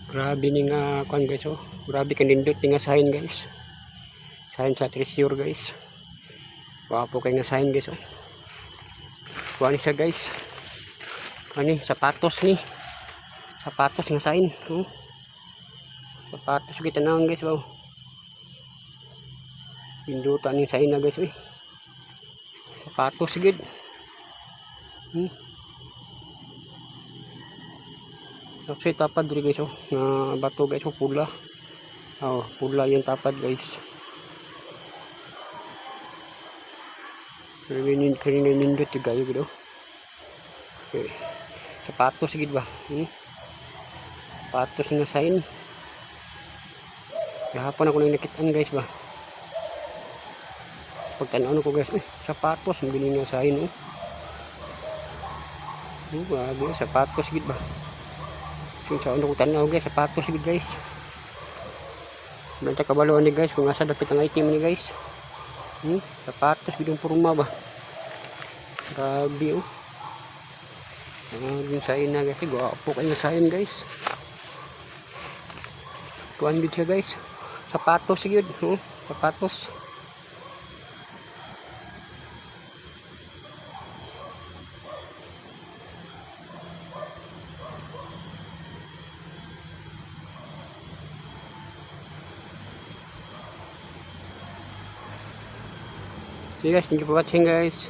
Grabe ni nga kuan guys oh. Grabe kanindot nga sahin guys. Sahin sa treasure guys. Wapo kay nga sahin guys oh. Kuan siya guys. Ani sapatos ni. Sapatos nga sahin oh. Sapatos kita naon guys wow. Pindutan ni sahin na guys eh. Sapatos gid. Kasi tapad diri guys oh, na bato guys oh, pula. Oh, pula yung tapad guys. Kanina nindot yung gayo gitu. Okay. Sapatos gid ba? Sapatos nga sign. Gahapon ako nang nakitaan guys ba. Pagtanaw ko guys, sapatos ang gini nga sign oh. Grabe, sapatos gid ba. Sa ano ko tanaw guys, sapatos gid guys. Banta kabalo ni guys kung asa dapat ang item ni guys. Sapatos gid ang porma ba. Grabe oh. Yung sain na guys, gwapo kayo sain guys. Kuan gid siya guys. Sapatos gid, sapatos. So guys, thank you for watching guys.